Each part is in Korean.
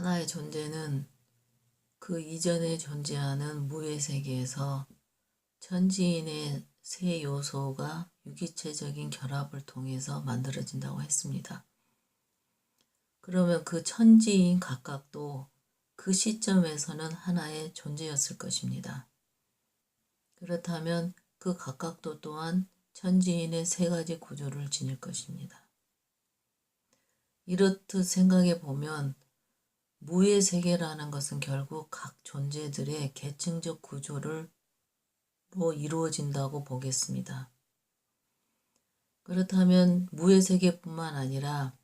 하나의 존재는 그 이전에 존재하는 무의 세계에서 천지인의 세 요소가 유기체적인 결합을 통해서 만들어진다고 했습니다. 그러면 그 천지인 각각도 그 시점에서는 하나의 존재였을 것입니다. 그렇다면 그 각각도 또한 천지인의 세 가지 구조를 지닐 것입니다. 이렇듯 생각해 보면 무의 세계라는 것은 결국 각 존재들의 계층적 구조로 이루어진다고 보겠습니다. 그렇다면 무의 세계뿐만 아니라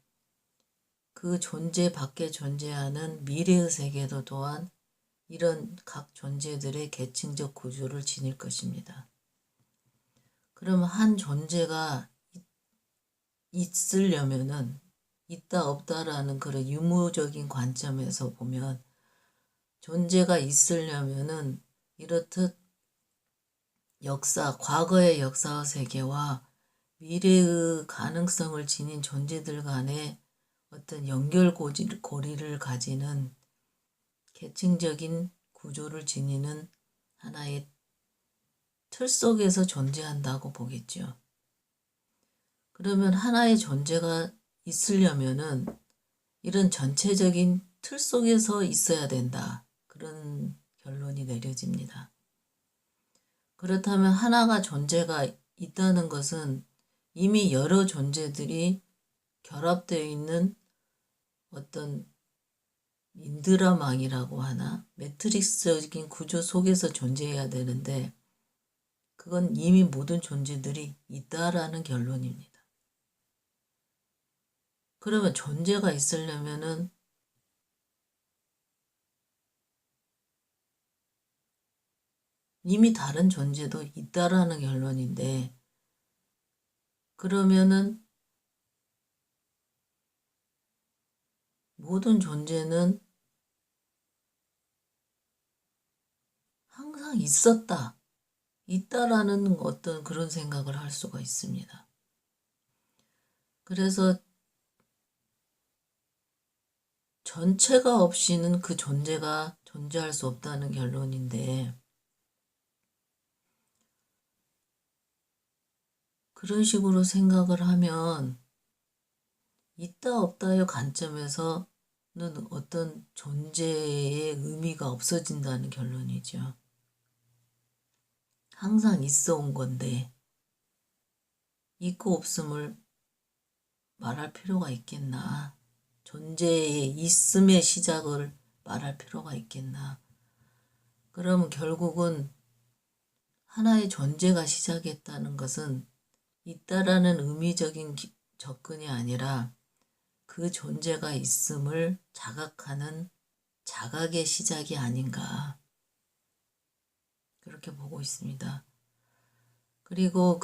그 존재 밖에 존재하는 미래의 세계도 또한 이런 각 존재들의 계층적 구조를 지닐 것입니다. 그러면 한 존재가 있으려면은 있다 없다라는 그런 유무적인 관점에서 보면 존재가 있으려면은 이렇듯 과거의 역사의 세계와 미래의 가능성을 지닌 존재들 간의 어떤 연결고리를 가지는 계층적인 구조를 지니는 하나의 틀 속에서 존재한다고 보겠죠. 그러면 하나의 존재가 있으려면은 이런 전체적인 틀 속에서 있어야 된다. 그런 결론이 내려집니다. 그렇다면 하나가 존재가 있다는 것은 이미 여러 존재들이 결합되어 있는 어떤 인드라망이라고 하나? 매트릭스적인 구조 속에서 존재해야 되는데 그건 이미 모든 존재들이 있다라는 결론입니다. 그러면 존재가 있으려면은 이미 다른 존재도 있다라는 결론인데 그러면은 모든 존재는 항상 있다라는 어떤 그런 생각을 할 수가 있습니다. 그래서 전체가 없이는 그 존재가 존재할 수 없다는 결론인데 그런 식으로 생각을 하면 있다 없다의 관점에서는 어떤 존재의 의미가 없어진다는 결론이죠. 항상 있어 온 건데 있고 없음을 말할 필요가 있겠나. 존재의 있음의 시작을 말할 필요가 있겠나. 그러면 결국은 하나의 존재가 시작했다는 것은 있다라는 의미적인 접근이 아니라 그 존재가 있음을 자각하는 자각의 시작이 아닌가 그렇게 보고 있습니다. 그리고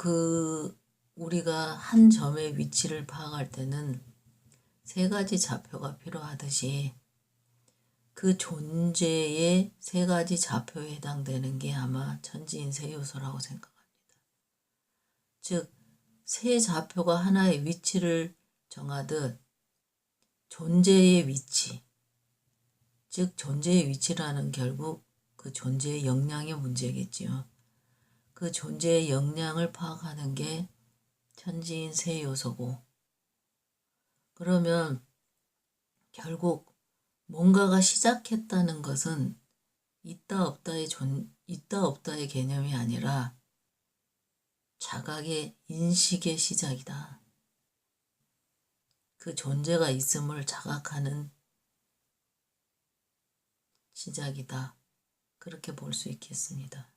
우리가 한 점의 위치를 파악할 때는 세 가지 좌표가 필요하듯이 그 존재의 세 가지 좌표에 해당되는 게 아마 천지인 세 요소라고 생각합니다. 즉, 세 좌표가 하나의 위치를 정하듯 존재의 위치, 즉 존재의 위치라는 결국 그 존재의 역량의 문제겠지요. 그 존재의 역량을 파악하는 게 천지인 세 요소고 그러면 결국 뭔가가 시작했다는 것은 있다 없다의 개념이 아니라 자각의 인식의 시작이다. 그 존재가 있음을 자각하는 시작이다. 그렇게 볼 수 있겠습니다.